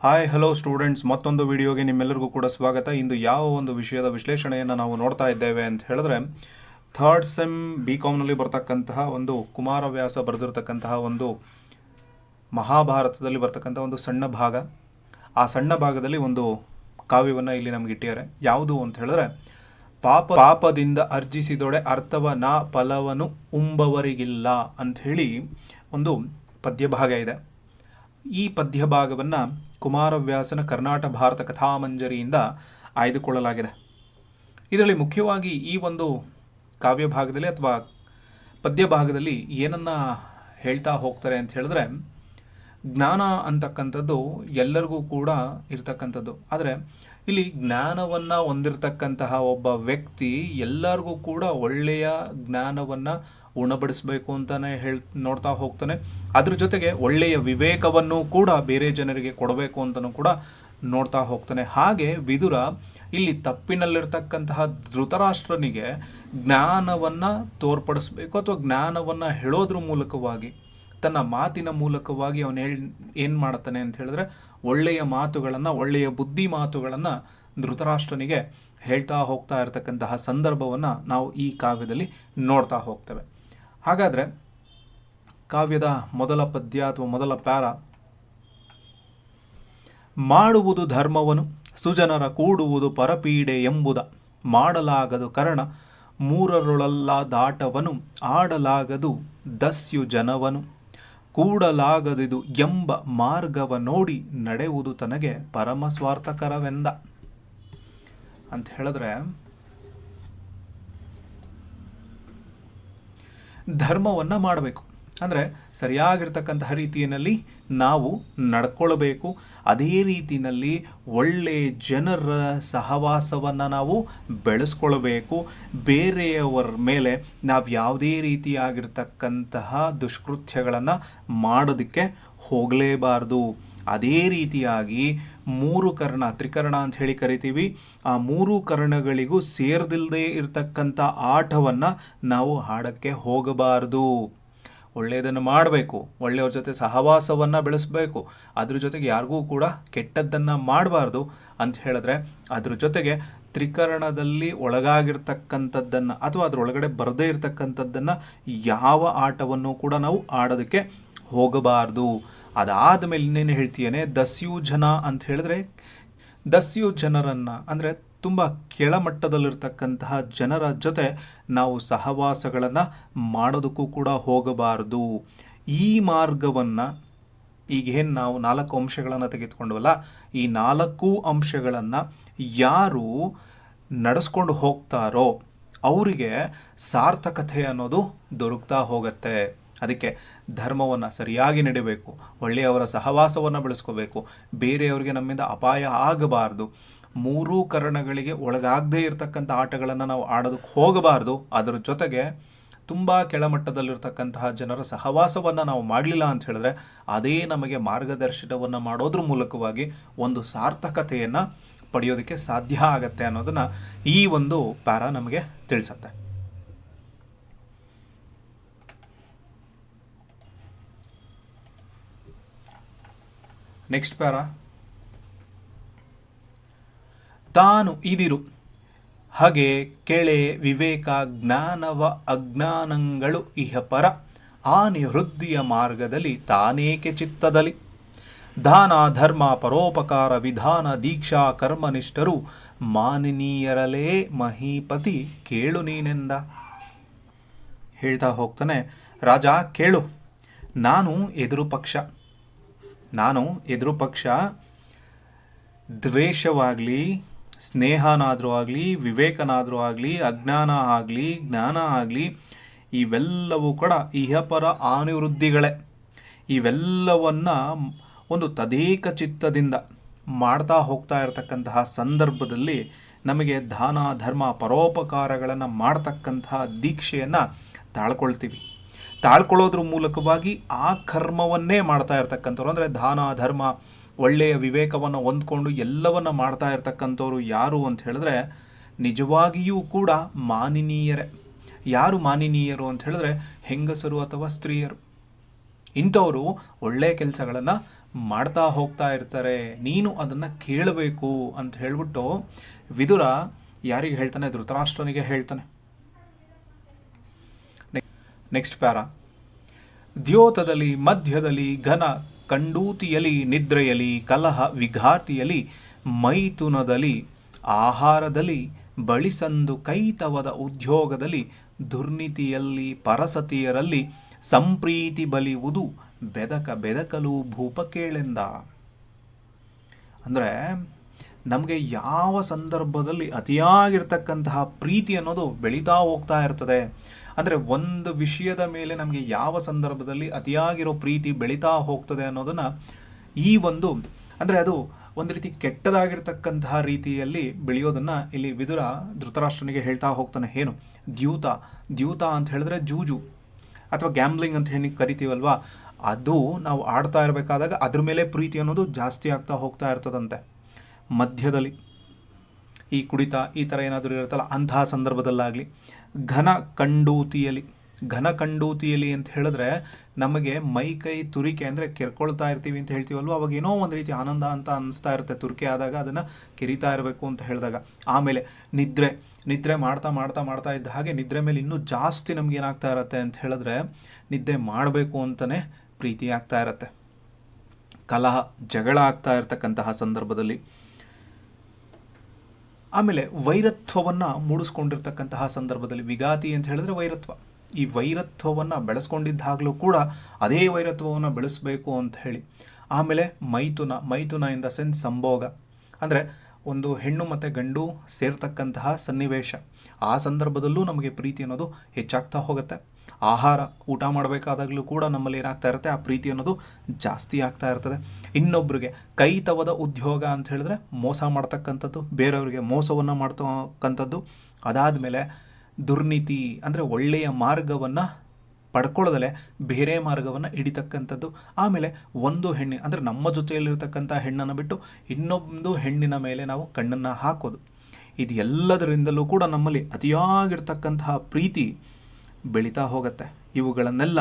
Hi hello students, ಮತ್ತೊಂದು ವಿಡಿಯೋಗೆ ನಿಮ್ಮೆಲ್ಲರಿಗೂ ಕೂಡ ಸ್ವಾಗತ. ಇಂದು ಯಾವ ಒಂದು ವಿಷಯದ ವಿಶ್ಲೇಷಣೆಯನ್ನು ನಾವು ನೋಡ್ತಾ ಇದ್ದೇವೆ ಅಂತ ಹೇಳಿದ್ರೆ, ಥರ್ಡ್ ಸೆಮ್ BComನಲ್ಲಿ ಬರ್ತಕ್ಕಂತಹ ಒಂದು ಕುಮಾರವ್ಯಾಸ ಬರೆದಿರ್ತಕ್ಕಂತಹ ಒಂದು ಮಹಾಭಾರತದಲ್ಲಿ ಬರ್ತಕ್ಕಂಥ ಒಂದು ಸಣ್ಣ ಭಾಗ. ಆ ಸಣ್ಣ ಭಾಗದಲ್ಲಿ ಒಂದು ಕಾವ್ಯವನ್ನು ಇಲ್ಲಿ ನಮ್ಗೆ ಇಟ್ಟಿದ್ದಾರೆ. ಯಾವುದು ಅಂತ ಹೇಳಿದ್ರೆ, ಪಾಪದಿಂದ ಅರ್ಜಿಸಿದೊಡೆ ಅರ್ಥವ ನಾ ಫಲವನು ಉಂಬವರಿಗಿಲ್ಲ ಅಂಥೇಳಿ ಒಂದು ಪದ್ಯ ಭಾಗ ಇದೆ. ಈ ಪದ್ಯ ಭಾಗವನ್ನು ಕುಮಾರವ್ಯಾಸನ ಕರ್ನಾಟ ಭಾರತ ಕಥಾಮಂಜರಿಯಿಂದ ಆಯ್ದುಕೊಳ್ಳಲಾಗಿದೆ. ಇದರಲ್ಲಿ ಮುಖ್ಯವಾಗಿ ಈ ಒಂದು ಕಾವ್ಯ ಭಾಗದಲ್ಲಿ ಅಥವಾ ಪದ್ಯ ಭಾಗದಲ್ಲಿ ಏನನ್ನು ಹೇಳ್ತಾ ಹೋಗ್ತಾರೆ ಅಂತ ಹೇಳಿದ್ರೆ, ಜ್ಞಾನ ಅಂತಕ್ಕಂಥದ್ದು ಎಲ್ಲರಿಗೂ ಕೂಡ ಇರ್ತಕ್ಕಂಥದ್ದು. ಆದರೆ ಇಲ್ಲಿ ಜ್ಞಾನವನ್ನು ಹೊಂದಿರತಕ್ಕಂತಹ ಒಬ್ಬ ವ್ಯಕ್ತಿ ಎಲ್ಲರಿಗೂ ಕೂಡ ಒಳ್ಳೆಯ ಜ್ಞಾನವನ್ನು ಉಣಬಡಿಸಬೇಕು ಅಂತಲೇ ನೋಡ್ತಾ ಹೋಗ್ತಾನೆ. ಅದ್ರ ಜೊತೆಗೆ ಒಳ್ಳೆಯ ವಿವೇಕವನ್ನು ಕೂಡ ಬೇರೆ ಜನರಿಗೆ ಕೊಡಬೇಕು ಅಂತಲೂ ಕೂಡ ನೋಡ್ತಾ ಹೋಗ್ತಾನೆ. ಹಾಗೆ ವಿದುರ ಇಲ್ಲಿ ತಪ್ಪಿನಲ್ಲಿರ್ತಕ್ಕಂತಹ ಧೃತರಾಷ್ಟ್ರನಿಗೆ ಜ್ಞಾನವನ್ನು ತೋರ್ಪಡಿಸ್ಬೇಕು ಅಥವಾ ಜ್ಞಾನವನ್ನು ಹೇಳೋದ್ರ ಮೂಲಕವಾಗಿ, ತನ್ನ ಮಾತಿನ ಮೂಲಕವಾಗಿ ಅವನು ಏನು ಮಾಡ್ತಾನೆ ಅಂತ ಹೇಳಿದ್ರೆ, ಒಳ್ಳೆಯ ಮಾತುಗಳನ್ನು, ಒಳ್ಳೆಯ ಬುದ್ಧಿ ಮಾತುಗಳನ್ನು ಧೃತರಾಷ್ಟ್ರನಿಗೆ ಹೇಳ್ತಾ ಹೋಗ್ತಾ ಇರತಕ್ಕಂತಹ ಸಂದರ್ಭವನ್ನು ನಾವು ಈ ಕಾವ್ಯದಲ್ಲಿ ನೋಡ್ತಾ ಹೋಗ್ತೇವೆ. ಹಾಗಾದರೆ ಕಾವ್ಯದ ಮೊದಲ ಪದ್ಯ ಅಥವಾ ಮೊದಲ ಪ್ಯಾರ, ಮಾಡುವುದು ಧರ್ಮವನು ಸುಜನರ ಕೂಡುವುದು ಪರಪೀಡೆ ಎಂಬುದ, ಮಾಡಲಾಗದು ಕರ್ಣ ಮೂರರೊಳಲ್ಲ ದಾಟವನು, ಆಡಲಾಗದು ದಸ್ಯು ಜನವನು, ಕೂಡಲಾಗದಿದು ಎಂಬ ಮಾರ್ಗವ ನೋಡಿ ನಡೆಯುವುದು ತನಗೆ ಪರಮ ಸ್ವಾರ್ಥಕರವೆಂದ ಅಂತ ಹೇಳಿದ್ರೆ, ಧರ್ಮವನ್ನು ಮಾಡಬೇಕು ಅಂದರೆ ಸರಿಯಾಗಿರ್ತಕ್ಕಂತಹ ರೀತಿಯಲ್ಲಿ ನಾವು ನಡ್ಕೊಳ್ಬೇಕು. ಅದೇ ರೀತಿಯಲ್ಲಿ ಒಳ್ಳೆಯ ಜನರ ಸಹವಾಸವನ್ನು ನಾವು ಬೆಳೆಸ್ಕೊಳ್ಬೇಕು. ಬೇರೆಯವರ ಮೇಲೆ ನಾವು ಯಾವುದೇ ರೀತಿಯಾಗಿರ್ತಕ್ಕಂತಹ ದುಷ್ಕೃತ್ಯಗಳನ್ನು ಮಾಡೋದಕ್ಕೆ ಹೋಗಲೇಬಾರ್ದು. ಅದೇ ರೀತಿಯಾಗಿ ಮೂರು ಕರ್ಣ, ತ್ರಿಕರ್ಣ ಅಂತ ಹೇಳಿ ಕರಿತೀವಿ, ಆ ಮೂರು ಕರ್ಣಗಳಿಗೂ ಸೇರ್ದಿಲ್ಲದೆ ಇರತಕ್ಕಂಥ ಆಟವನ್ನು ನಾವು ಆಡೋಕ್ಕೆ ಹೋಗಬಾರ್ದು. ಒಳ್ಳೆಯದನ್ನು ಮಾಡಬೇಕು, ಒಳ್ಳೆಯವ್ರ ಜೊತೆ ಸಹವಾಸವನ್ನು ಬೆಳೆಸಬೇಕು, ಅದ್ರ ಜೊತೆಗೆ ಯಾರಿಗೂ ಕೂಡ ಕೆಟ್ಟದ್ದನ್ನು ಮಾಡಬಾರ್ದು ಅಂತ ಹೇಳಿದ್ರೆ, ಅದ್ರ ಜೊತೆಗೆ ತ್ರಿಕರಣದಲ್ಲಿ ಒಳಗಾಗಿರ್ತಕ್ಕಂಥದ್ದನ್ನು ಅಥವಾ ಅದರೊಳಗಡೆ ಬರದೇ ಇರತಕ್ಕಂಥದ್ದನ್ನು ಯಾವ ಆಟವನ್ನು ಕೂಡ ನಾವು ಆಡೋದಕ್ಕೆ ಹೋಗಬಾರ್ದು. ಅದಾದ ಮೇಲೆ ಇನ್ನೇನು ಹೇಳ್ತೀಯೇನೆ, ದಸ್ಯು ಜನ ಅಂತ ಹೇಳಿದ್ರೆ, ದಸ್ಯು ಜನರನ್ನು ಅಂದರೆ ತುಂಬ ಕೆಳಮಟ್ಟದಲ್ಲಿರ್ತಕ್ಕಂತಹ ಜನರ ಜೊತೆ ನಾವು ಸಹವಾಸಗಳನ್ನು ಮಾಡೋದಕ್ಕೂ ಕೂಡ ಹೋಗಬಾರ್ದು. ಈ ಮಾರ್ಗವನ್ನು ಈಗೇನು ನಾವು 4 ಅಂಶಗಳನ್ನು ತೆಗೆದುಕೊಂಡವಲ್ಲ, ಈ 4 ಅಂಶಗಳನ್ನು ಯಾರು ನಡೆಸ್ಕೊಂಡು ಹೋಗ್ತಾರೋ ಅವರಿಗೆ ಸಾರ್ಥಕತೆ ಅನ್ನೋದು ದೊರಕ್ತಾ ಹೋಗುತ್ತೆ. ಅದಕ್ಕೆ ಧರ್ಮವನ್ನು ಸರಿಯಾಗಿ ನಡೆಯಬೇಕು, ಒಳ್ಳೆಯವರ ಸಹವಾಸವನ್ನು ಬೆಳೆಸ್ಕೋಬೇಕು, ಬೇರೆಯವರಿಗೆ ನಮ್ಮಿಂದ ಅಪಾಯ ಆಗಬಾರ್ದು, ಮೂರೂ ಕರ್ಣಗಳಿಗೆ ಒಳಗಾಗದೇ ಇರತಕ್ಕಂಥ ಆಟಗಳನ್ನು ನಾವು ಆಡೋದಕ್ಕೆ ಹೋಗಬಾರ್ದು. ಅದರ ಜೊತೆಗೆ ತುಂಬ ಕೆಳಮಟ್ಟದಲ್ಲಿರ್ತಕ್ಕಂತಹ ಜನರ ಸಹವಾಸವನ್ನು ನಾವು ಮಾಡಲಿಲ್ಲ ಅಂತ ಹೇಳಿದ್ರೆ, ಅದೇ ನಮಗೆ ಮಾರ್ಗದರ್ಶನವನ್ನು ಮಾಡೋದ್ರ ಮೂಲಕವಾಗಿ ಒಂದು ಸಾರ್ಥಕತೆಯನ್ನು ಪಡೆಯೋದಕ್ಕೆ ಸಾಧ್ಯ ಆಗತ್ತೆ ಅನ್ನೋದನ್ನು ಈ ಒಂದು ಪ್ಯಾರ ನಮಗೆ ತಿಳಿಸತ್ತೆ. ನೆಕ್ಸ್ಟ್ ಪ್ಯಾರ, ತಾನು ಇದಿರು ಹಾಗೆ ಕೆಳೆ ವಿವೇಕ ಜ್ಞಾನವ ಅಜ್ಞಾನಗಳು ಇಹಪರ ಆನೆ ವೃದ್ಧಿಯ ಮಾರ್ಗದಲ್ಲಿ ತಾನೇಕೆ ಚಿತ್ತದಲ್ಲಿ, ದಾನ ಧರ್ಮ ಪರೋಪಕಾರ ವಿಧಾನ ದೀಕ್ಷಾ ಕರ್ಮನಿಷ್ಠರು ಮಾನನೀಯರಲೇ ಮಹೀಪತಿ ಕೇಳು ನೀನೆಂದ. ಹೇಳ್ತಾ ಹೋಗ್ತಾನೆ, ರಾಜ ಕೇಳು, ನಾನು ಎದುರು ಪಕ್ಷ, ದ್ವೇಷವಾಗಲಿ, ಸ್ನೇಹನಾದರೂ ಆಗಲಿ, ವಿವೇಕನಾದರೂ ಆಗಲಿ, ಅಜ್ಞಾನ ಆಗಲಿ, ಜ್ಞಾನ ಆಗಲಿ, ಇವೆಲ್ಲವೂ ಕೂಡ ಇಹಪರ ಅನಿವೃದ್ಧಿಗಳೇ. ಇವೆಲ್ಲವನ್ನು ಒಂದು ತದೇಕ ಚಿತ್ತದಿಂದ ಮಾಡ್ತಾ ಹೋಗ್ತಾ ಇರತಕ್ಕಂತಹ ಸಂದರ್ಭದಲ್ಲಿ ನಮಗೆ ದಾನ ಧರ್ಮ ಪರೋಪಕಾರಗಳನ್ನು ಮಾಡ್ತಕ್ಕಂತಹ ದೀಕ್ಷೆಯನ್ನು ತಾಳ್ಕೊಳ್ಳೋದ್ರ ಮೂಲಕವಾಗಿ ಆ ಕರ್ಮವನ್ನೇ ಮಾಡ್ತಾ ಇರ್ತಕ್ಕಂಥವ್ರು, ಅಂದರೆ ದಾನ ಧರ್ಮ ಒಳ್ಳೆಯ ವಿವೇಕವನ್ನು ಹೊಂದ್ಕೊಂಡು ಎಲ್ಲವನ್ನು ಮಾಡ್ತಾ ಇರ್ತಕ್ಕಂಥವ್ರು ಯಾರು ಅಂತ ಹೇಳಿದ್ರೆ ನಿಜವಾಗಿಯೂ ಕೂಡ ಮಾನನೀಯರೇ. ಯಾರು ಮಾನನೀಯರು ಅಂತ ಹೇಳಿದ್ರೆ ಹೆಂಗಸರು ಅಥವಾ ಸ್ತ್ರೀಯರು. ಇಂಥವರು ಒಳ್ಳೆಯ ಕೆಲಸಗಳನ್ನು ಮಾಡ್ತಾ ಹೋಗ್ತಾ ಇರ್ತಾರೆ, ನೀನು ಅದನ್ನು ಕೇಳಬೇಕು ಅಂತ ಹೇಳ್ಬಿಟ್ಟು ವಿದುರ ಯಾರಿಗೆ ಹೇಳ್ತಾನೆ? ಧೃತರಾಷ್ಟ್ರನಿಗೆ ಹೇಳ್ತಾನೆ. Next para. ದ್ಯೋತದಲ್ಲಿ ಮಧ್ಯದಲ್ಲಿ ಘನ ಕಂಡೂತಿಯಲಿ ನಿದ್ರೆಯಲಿ ಕಲಹ ವಿಘಾತಿಯಲಿ ಮೈಥುನದಲ್ಲಿ ಆಹಾರದಲ್ಲಿ ಬಳಿಸಂದು ಕೈತವದ ಉದ್ಯೋಗದಲ್ಲಿ ದುರ್ನೀತಿಯಲ್ಲಿ ಪರಸತಿಯರಲ್ಲಿ ಸಂಪ್ರೀತಿ ಬಲಿಯುವುದು ಬೆದಕ ಬೆದಕಲು ಭೂಪ ಕೇಳೆಂದ. ಅಂದರೆ ನಮಗೆ ಯಾವ ಸಂದರ್ಭದಲ್ಲಿ ಅತಿಯಾಗಿರ್ತಕ್ಕಂತಹ ಪ್ರೀತಿ ಅನ್ನೋದು ಬೆಳೀತಾ ಹೋಗ್ತಾ ಇರ್ತದೆ, ಅಂದರೆ ಒಂದು ವಿಷಯದ ಮೇಲೆ ನಮಗೆ ಯಾವ ಸಂದರ್ಭದಲ್ಲಿ ಅತಿಯಾಗಿರೋ ಪ್ರೀತಿ ಬೆಳೀತಾ ಹೋಗ್ತದೆ ಅನ್ನೋದನ್ನು ಈ ಒಂದು, ಅಂದರೆ ಅದು ಒಂದು ರೀತಿ ಕೆಟ್ಟದಾಗಿರ್ತಕ್ಕಂತಹ ರೀತಿಯಲ್ಲಿ ಬೆಳೆಯೋದನ್ನು ಇಲ್ಲಿ ವಿದುರ ಧೃತರಾಷ್ಟ್ರನಿಗೆ ಹೇಳ್ತಾ ಹೋಗ್ತಾನೆ. ಏನು? ದ್ಯೂತ. ದ್ಯೂತ ಅಂತ ಹೇಳಿದ್ರೆ ಜೂಜು ಅಥವಾ ಗ್ಯಾಮ್ಲಿಂಗ್ ಅಂತ ಹೇಳಿ ಕರಿತೀವಲ್ವಾ, ಅದು ನಾವು ಆಡ್ತಾ ಇರಬೇಕಾದಾಗ ಅದ್ರ ಮೇಲೆ ಪ್ರೀತಿ ಅನ್ನೋದು ಜಾಸ್ತಿ ಆಗ್ತಾ ಹೋಗ್ತಾ ಇರ್ತದಂತೆ. ಮಧ್ಯದಲ್ಲಿ ಈ ಕುಡಿತ ಈ ಥರ ಏನಾದರೂ ಇರುತ್ತಲ್ಲ, ಅಂತಹ ಸಂದರ್ಭದಲ್ಲಾಗಲಿ. ಘನ ಕಂಡೂತಿಯಲ್ಲಿ. ಘನ ಕಂಡೂತಿಯಲ್ಲಿ ಅಂತ ಹೇಳಿದ್ರೆ ನಮಗೆ ಮೈ ಕೈ ತುರಿಕೆ, ಅಂದರೆ ಕೆರ್ಕೊಳ್ತಾ ಇರ್ತೀವಿ ಅಂತ ಹೇಳ್ತೀವಲ್ವ, ಅವಾಗ ಏನೋ ಒಂದು ರೀತಿ ಆನಂದ ಅಂತ ಅನಿಸ್ತಾ ಇರುತ್ತೆ ತುರಿಕೆ ಆದಾಗ, ಅದನ್ನು ಕೆರಿತಾ ಇರಬೇಕು ಅಂತ ಹೇಳಿದಾಗ. ಆಮೇಲೆ ನಿದ್ರೆ. ನಿದ್ರೆ ಮಾಡ್ತಾ ಮಾಡ್ತಾ ಮಾಡ್ತಾ ಇದ್ದ ಹಾಗೆ ನಿದ್ರೆ ಮೇಲೆ ಇನ್ನೂ ಜಾಸ್ತಿ ನಮ್ಗೆ ಏನಾಗ್ತಾ ಇರುತ್ತೆ ಅಂತ ಹೇಳಿದ್ರೆ ನಿದ್ದೆ ಮಾಡಬೇಕು ಅಂತಲೇ ಪ್ರೀತಿ ಆಗ್ತಾ ಇರುತ್ತೆ. ಕಲಹ ಜಗಳ ಆಗ್ತಾ ಇರತಕ್ಕಂತಹ ಸಂದರ್ಭದಲ್ಲಿ. ಆಮೇಲೆ ವೈರತ್ವವನ್ನು ಮೂಡಿಸ್ಕೊಂಡಿರ್ತಕ್ಕಂತಹ ಸಂದರ್ಭದಲ್ಲಿ. ವಿಘಾತಿ ಅಂತ ಹೇಳಿದ್ರೆ ವೈರತ್ವ. ಈ ವೈರತ್ವವನ್ನು ಬೆಳೆಸ್ಕೊಂಡಿದ್ದಾಗಲೂ ಕೂಡ ಅದೇ ವೈರತ್ವವನ್ನು ಬೆಳೆಸಬೇಕು ಅಂತ ಹೇಳಿ. ಆಮೇಲೆ ಮೈಥುನ. ಮೈಥುನ ಇನ್ ದ ಸೆನ್ಸ್ ಸಂಭೋಗ, ಅಂದರೆ ಒಂದು ಹೆಣ್ಣು ಮತ್ತು ಗಂಡು ಸೇರ್ತಕ್ಕಂತಹ ಸನ್ನಿವೇಶ. ಆ ಸಂದರ್ಭದಲ್ಲೂ ನಮಗೆ ಪ್ರೀತಿ ಅನ್ನೋದು ಹೆಚ್ಚಾಗ್ತಾ ಹೋಗುತ್ತೆ. ಆಹಾರ, ಊಟ ಮಾಡಬೇಕಾದಾಗಲೂ ಕೂಡ ನಮ್ಮಲ್ಲಿ ಏನಾಗ್ತಾ ಇರುತ್ತೆ, ಆ ಪ್ರೀತಿ ಅನ್ನೋದು ಜಾಸ್ತಿ ಆಗ್ತಾ ಇರ್ತದೆ. ಇನ್ನೊಬ್ಬರಿಗೆ ಕೈತವದ ಉದ್ಯೋಗ ಅಂತ ಹೇಳಿದ್ರೆ ಮೋಸ ಮಾಡ್ತಕ್ಕಂಥದ್ದು, ಬೇರೆಯವರಿಗೆ ಮೋಸವನ್ನು ಮಾಡ್ತಕ್ಕಂಥದ್ದು. ಅದಾದಮೇಲೆ ದುರ್ನೀತಿ, ಅಂದರೆ ಒಳ್ಳೆಯ ಮಾರ್ಗವನ್ನು ಪಡ್ಕೊಳ್ಳೋದಲ್ಲೇ ಬೇರೆ ಮಾರ್ಗವನ್ನು ಹಿಡಿತಕ್ಕಂಥದ್ದು. ಆಮೇಲೆ ಒಂದು ಹೆಣ್ಣು, ಅಂದರೆ ನಮ್ಮ ಜೊತೆಯಲ್ಲಿರ್ತಕ್ಕಂಥ ಹೆಣ್ಣನ್ನು ಬಿಟ್ಟು ಇನ್ನೊಂದು ಹೆಣ್ಣಿನ ಮೇಲೆ ನಾವು ಕಣ್ಣನ್ನು ಹಾಕೋದು. ಇದು ಎಲ್ಲದರಿಂದಲೂ ಕೂಡ ನಮ್ಮಲ್ಲಿ ಅತಿಯಾಗಿರ್ತಕ್ಕಂತಹ ಪ್ರೀತಿ ಬೆಳೀತಾ ಹೋಗುತ್ತೆ. ಇವುಗಳನ್ನೆಲ್ಲ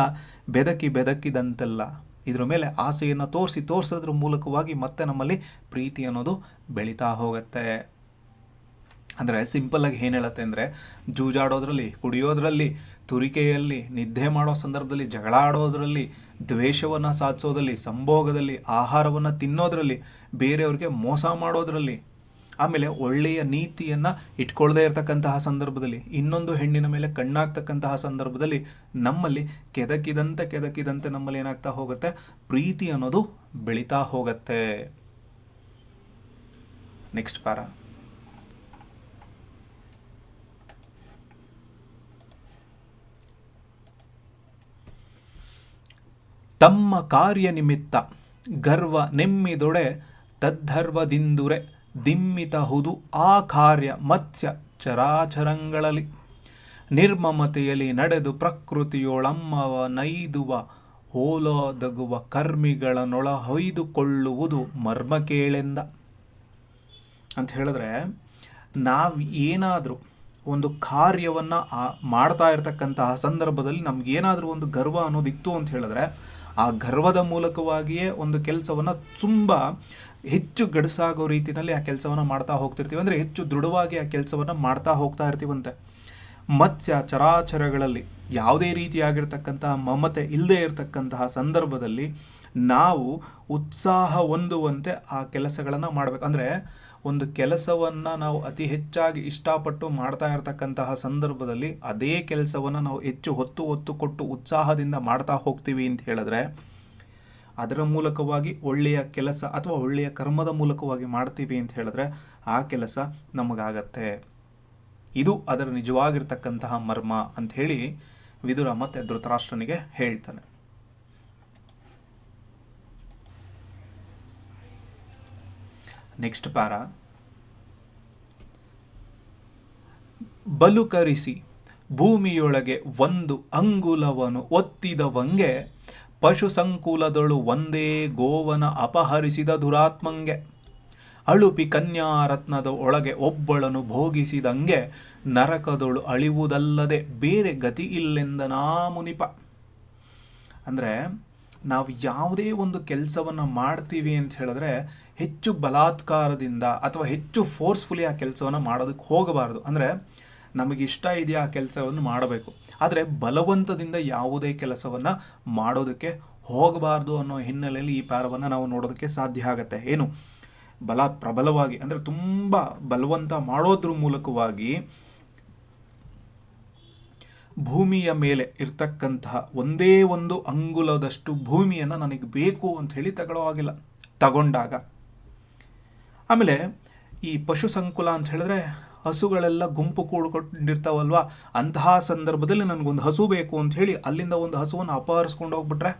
ಬೆದಕಿದಂತೆಲ್ಲ ಇದ್ರ ಮೇಲೆ ಆಸೆಯನ್ನು ತೋರಿಸೋದ್ರ ಮೂಲಕವಾಗಿ ಮತ್ತೆ ನಮ್ಮಲ್ಲಿ ಪ್ರೀತಿ ಅನ್ನೋದು ಬೆಳೀತಾ ಹೋಗುತ್ತೆ. ಅಂದರೆ ಸಿಂಪಲ್ಲಾಗಿ ಏನು ಹೇಳುತ್ತೆ ಅಂದರೆ, ಜೂಜಾಡೋದ್ರಲ್ಲಿ, ಕುಡಿಯೋದ್ರಲ್ಲಿ, ತುರಿಕೆಯಲ್ಲಿ, ನಿದ್ದೆ ಮಾಡೋ ಸಂದರ್ಭದಲ್ಲಿ, ಜಗಳ ಆಡೋದ್ರಲ್ಲಿ, ದ್ವೇಷವನ್ನು ಸಾಧಿಸೋದ್ರಲ್ಲಿ, ಸಂಭೋಗದಲ್ಲಿ, ಆಹಾರವನ್ನು ತಿನ್ನೋದ್ರಲ್ಲಿ, ಬೇರೆಯವ್ರಿಗೆ ಮೋಸ ಮಾಡೋದ್ರಲ್ಲಿ, ಆಮೇಲೆ ಒಳ್ಳೆಯ ನೀತಿಯನ್ನು ಇಟ್ಕೊಳ್ಳದೇ ಇರತಕ್ಕಂತಹ ಸಂದರ್ಭದಲ್ಲಿ, ಇನ್ನೊಂದು ಹೆಣ್ಣಿನ ಮೇಲೆ ಕಣ್ಣಾಗ್ತಕ್ಕಂತಹ ಸಂದರ್ಭದಲ್ಲಿ ನಮ್ಮಲ್ಲಿ ಕೆದಕಿದಂತೆ ನಮ್ಮಲ್ಲಿ ಏನಾಗ್ತಾ ಹೋಗುತ್ತೆ, ಪ್ರೀತಿ ಅನ್ನೋದು ಬೆಳೀತಾ ಹೋಗುತ್ತೆ. Next para. ತಮ್ಮ ಕಾರ್ಯ ನಿಮಿತ್ತ ಗರ್ವ ನೆಮ್ಮಿದೊಡೆ ತದ್ಧರ್ವದಿಂದುರೆ ದಿಮ್ಮಿತಹುದು ಆ ಕಾರ್ಯ ಮತ್ಸ್ಯ ಚರಾಚರಂಗಳಲ್ಲಿ ನಿರ್ಮಮತೆಯಲ್ಲಿ ನಡೆದು ಪ್ರಕೃತಿಯೊಳಮ್ಮವ ನೈದುವ ಹೋಲೋದಗುವ ಕರ್ಮಿಗಳನ್ನೊಳ ಹೊಯ್ದುಕೊಳ್ಳುವುದು ಮರ್ಮ ಕೇಳೆಂದ. ಅಂತ ಹೇಳಿದ್ರೆ, ನಾವು ಏನಾದರೂ ಒಂದು ಕಾರ್ಯವನ್ನು ಮಾಡ್ತಾ ಇರ್ತಕ್ಕಂತಹ ಸಂದರ್ಭದಲ್ಲಿ ನಮಗೇನಾದರೂ ಒಂದು ಗರ್ವ ಅನ್ನೋದಿತ್ತು ಅಂತ ಹೇಳಿದ್ರೆ, ಆ ಗರ್ವದ ಮೂಲಕವಾಗಿಯೇ ಒಂದು ಕೆಲಸವನ್ನು ತುಂಬ ಹೆಚ್ಚು ಗಡಸಾಗೋ ರೀತಿಯಲ್ಲಿ ಆ ಕೆಲಸವನ್ನು ಮಾಡ್ತಾ ಹೋಗ್ತಿರ್ತೀವಿ, ಅಂದರೆ ಹೆಚ್ಚು ದೃಢವಾಗಿ ಆ ಕೆಲಸವನ್ನು ಮಾಡ್ತಾ ಹೋಗ್ತಾ ಇರ್ತೀವಂತೆ. ಮತ್ಸ್ಯ ಚರಾಚರಗಳಲ್ಲಿ ಯಾವುದೇ ರೀತಿಯಾಗಿರ್ತಕ್ಕಂತಹ ಮಮತೆ ಇಲ್ಲದೆ ಇರತಕ್ಕಂತಹ ಸಂದರ್ಭದಲ್ಲಿ ನಾವು ಉತ್ಸಾಹ ಹೊಂದುವಂತೆ ಆ ಕೆಲಸಗಳನ್ನು ಮಾಡಬೇಕು. ಅಂದರೆ ಒಂದು ಕೆಲಸವನ್ನು ನಾವು ಅತಿ ಹೆಚ್ಚಾಗಿ ಇಷ್ಟಪಟ್ಟು ಮಾಡ್ತಾ ಇರತಕ್ಕಂತಹ ಸಂದರ್ಭದಲ್ಲಿ ಅದೇ ಕೆಲಸವನ್ನು ನಾವು ಹೆಚ್ಚು ಹೊತ್ತು ಕೊಟ್ಟು ಉತ್ಸಾಹದಿಂದ ಮಾಡ್ತಾ ಹೋಗ್ತೀವಿ ಅಂತ ಹೇಳಿದ್ರೆ, ಅದರ ಮೂಲಕವಾಗಿ ಒಳ್ಳೆಯ ಕೆಲಸ ಅಥವಾ ಒಳ್ಳೆಯ ಕರ್ಮದ ಮೂಲಕವಾಗಿ ಮಾಡ್ತೀವಿ ಅಂತ ಹೇಳಿದ್ರೆ ಆ ಕೆಲಸ ನಮಗಾಗತ್ತೆ. ಇದು ಅದರ ನಿಜವಾಗಿರ್ತಕ್ಕಂತಹ ಮರ್ಮ ಅಂತ ಹೇಳಿ ವಿದುರ ಮತ್ತೆ ಧೃತರಾಷ್ಟ್ರನಿಗೆ ಹೇಳ್ತಾನೆ. Next para. ಬಲುಕರಿಸಿ ಭೂಮಿಯೊಳಗೆ ಒಂದು ಅಂಗುಲವನು ಒತ್ತಿದವಂಗೆ ಪಶು ಸಂಕುಲದೊಳು ಒಂದೇ ಗೋವನ ಅಪಹರಿಸಿದ ದುರಾತ್ಮಂಗೆ ಅಳುಪಿ ಕನ್ಯಾರತ್ನದ ಒಳಗೆ ಒಬ್ಬಳನು ಭೋಗಿಸಿದಂಗೆ ನರಕದೊಳು ಅಳಿವುದಲ್ಲದೆ ಬೇರೆ ಗತಿ ಇಲ್ಲೆಂದ ನಾ ಮುನಿಪ. ಅಂದರೆ ನಾವು ಯಾವುದೇ ಒಂದು ಕೆಲಸವನ್ನು ಮಾಡ್ತೀವಿ ಅಂತ ಹೇಳಿದ್ರೆ ಹೆಚ್ಚು ಬಲಾತ್ಕಾರದಿಂದ ಅಥವಾ ಹೆಚ್ಚು ಫೋರ್ಸ್ಫುಲಿ ಆ ಕೆಲಸವನ್ನು ಮಾಡೋದಕ್ಕೆ ಹೋಗಬಾರ್ದು. ಅಂದರೆ ನಮಗಿಷ್ಟ ಇದೆಯಾ ಆ ಕೆಲಸವನ್ನು ಮಾಡಬೇಕು, ಆದರೆ ಬಲವಂತದಿಂದ ಯಾವುದೇ ಕೆಲಸವನ್ನು ಮಾಡೋದಕ್ಕೆ ಹೋಗಬಾರ್ದು ಅನ್ನೋ ಹಿನ್ನೆಲೆಯಲ್ಲಿ ಈ ಪ್ಯಾರವನ್ನು ನಾವು ನೋಡೋದಕ್ಕೆ ಸಾಧ್ಯ ಆಗುತ್ತೆ. ಏನು ಪ್ರಬಲವಾಗಿ ಅಂದರೆ ತುಂಬ ಬಲವಂತ ಮಾಡೋದ್ರ ಮೂಲಕವಾಗಿ ಭೂಮಿಯ ಮೇಲೆ ಇರ್ತಕ್ಕಂತಹ ಒಂದೇ ಒಂದು ಅಂಗುಲದಷ್ಟು ಭೂಮಿಯನ್ನು ನನಗೆ ಬೇಕು ಅಂತ ಹೇಳಿ ತಗೊಂಡಾಗ. ಆಮೇಲೆ ಈ ಪಶು ಸಂಕುಲ ಅಂತ ಹೇಳಿದ್ರೆ ಹಸುಗಳೆಲ್ಲ ಗುಂಪು ಕೂಡ್ಕೊಂಡಿರ್ತಾವಲ್ವ, ಅಂತಹ ಸಂದರ್ಭದಲ್ಲಿ ನನಗೊಂದು ಹಸು ಬೇಕು ಅಂತ ಹೇಳಿ ಅಲ್ಲಿಂದ ಒಂದು ಹಸುವನ್ನು ಅಪಹರಿಸ್ಕೊಂಡು ಹೋಗ್ಬಿಟ್ರೆ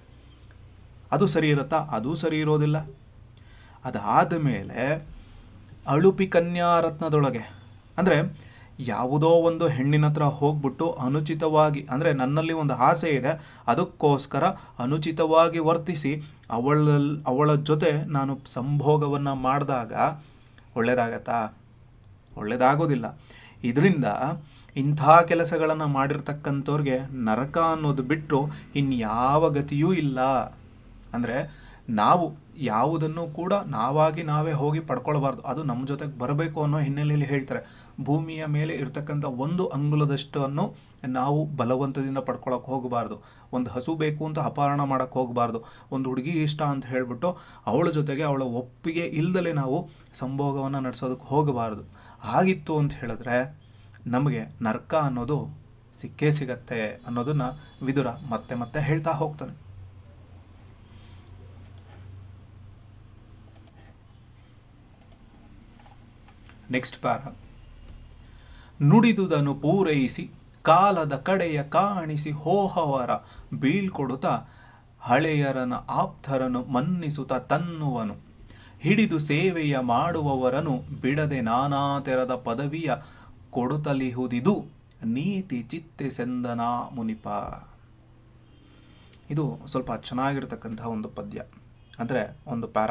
ಅದು ಸರಿ ಇರುತ್ತಾ? ಅದೂ ಸರಿ ಇರೋದಿಲ್ಲ. ಅದಾದ ಮೇಲೆ ಅಳುಪಿ ಕನ್ಯಾರತ್ನದೊಳಗೆ ಅಂದರೆ ಯಾವುದೋ ಒಂದು ಹೆಣ್ಣಿನ ಹತ್ರ ಹೋಗ್ಬಿಟ್ಟು ಅನುಚಿತವಾಗಿ, ಅಂದರೆ ನನ್ನಲ್ಲಿ ಒಂದು ಆಸೆ ಇದೆ ಅದಕ್ಕೋಸ್ಕರ ಅನುಚಿತವಾಗಿ ವರ್ತಿಸಿ ಅವಳ ಜೊತೆ ನಾನು ಸಂಭೋಗವನ್ನು ಮಾಡಿದಾಗ ಒಳ್ಳೆಯದಾಗತ್ತಾ? ಒಳ್ಳೆಯದಾಗೋದಿಲ್ಲ. ಇದರಿಂದ ಇಂಥ ಕೆಲಸಗಳನ್ನು ಮಾಡಿರ್ತಕ್ಕಂಥವ್ರಿಗೆ ನರಕ ಅನ್ನೋದು ಬಿಟ್ಟು ಇನ್ಯಾವ ಗತಿಯೂ ಇಲ್ಲ. ಅಂದರೆ ನಾವು ಯಾವುದನ್ನು ಕೂಡ ನಾವೇ ಹೋಗಿ ಪಡ್ಕೊಳ್ಬಾರ್ದು, ಅದು ನಮ್ಮ ಜೊತೆಗೆ ಬರಬೇಕು ಅನ್ನೋ ಹಿನ್ನೆಲೆಯಲ್ಲಿ ಹೇಳ್ತಾರೆ. ಭೂಮಿಯ ಮೇಲೆ ಇರ್ತಕ್ಕಂಥ ಒಂದು ಅಂಗುಲದಷ್ಟನ್ನು ನಾವು ಬಲವಂತದಿಂದ ಪಡ್ಕೊಳಕ್ಕೆ ಹೋಗಬಾರ್ದು. ಒಂದು ಹಸು ಬೇಕು ಅಂತ ಅಪಹರಣ ಮಾಡೋಕ್ಕೆ ಹೋಗಬಾರ್ದು. ಒಂದು ಹುಡುಗಿ ಇಷ್ಟ ಅಂತ ಹೇಳಿಬಿಟ್ಟು ಅವಳ ಜೊತೆಗೆ ಅವಳ ಒಪ್ಪಿಗೆ ಇಲ್ದಲೇ ನಾವು ಸಂಭೋಗವನ್ನು ನಡೆಸೋದಕ್ಕೆ ಹೋಗಬಾರ್ದು. ಆಗಿತ್ತು ಅಂತ ಹೇಳಿದ್ರೆ ನಮಗೆ ನರಕ ಅನ್ನೋದು ಸಿಕ್ಕೇ ಸಿಗತ್ತೆ ಅನ್ನೋದನ್ನು ವಿದುರ ಮತ್ತೆ ಮತ್ತೆ ಹೇಳ್ತಾ ಹೋಗ್ತಾನೆ. Next para. ನುಡಿದುದನ್ನು ಪೂರೈಸಿ ಕಾಲದ ಕಡೆಯ ಕಾಣಿಸಿ ಹೋಹವರ ಬೀಳ್ಕೊಡುತ್ತಾ ಹಳೆಯರನ ಆಪ್ತರನು ಮನ್ನಿಸುತ್ತ ತನ್ನುವನು ಹಿಡಿದು ಸೇವೆಯ ಮಾಡುವವರನು ಬಿಡದೆ ನಾನಾ ತೆರದ ಪದವಿಯ ಕೊಡುತ್ತಲಿಹುದಿದು ನೀತಿ ಚಿತ್ತೆ ಸೆಂದನ ಮುನಿಪ. ಇದು ಸ್ವಲ್ಪ ಚೆನ್ನಾಗಿರ್ತಕ್ಕಂಥ ಒಂದು ಪದ್ಯ, ಅಂದರೆ ಒಂದು ಪ್ಯಾರ.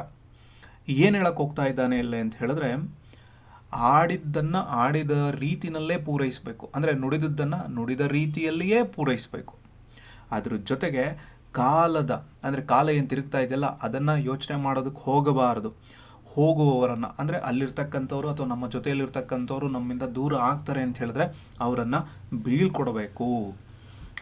ಏನು ಹೇಳಕ್ಕೆ ಹೋಗ್ತಾ ಇದ್ದಾನೆ ಇಲ್ಲ ಅಂತ ಹೇಳಿದ್ರೆ, ಆಡಿದ್ದನ್ನು ಆಡಿದ ರೀತಿನಲ್ಲೇ ಪೂರೈಸಬೇಕು, ಅಂದರೆ ನುಡಿದದ್ದನ್ನು ನುಡಿದ ರೀತಿಯಲ್ಲಿಯೇ ಪೂರೈಸಬೇಕು. ಅದ್ರ ಜೊತೆಗೆ ಕಾಲದ, ಅಂದರೆ ಕಾಲ ಏನು ತಿರುಗ್ತಾ ಇದೆಯಲ್ಲ ಅದನ್ನು ಯೋಚನೆ ಮಾಡೋದಕ್ಕೆ ಹೋಗಬಾರದು. ಹೋಗುವವರನ್ನು, ಅಂದರೆ ಅಲ್ಲಿರ್ತಕ್ಕಂಥವ್ರು ಅಥವಾ ನಮ್ಮ ಜೊತೆಯಲ್ಲಿರ್ತಕ್ಕಂಥವ್ರು ನಮ್ಮಿಂದ ದೂರ ಆಗ್ತಾರೆ ಅಂತ ಹೇಳಿದ್ರೆ ಅವರನ್ನು ಬೀಳ್ಕೊಡಬೇಕು.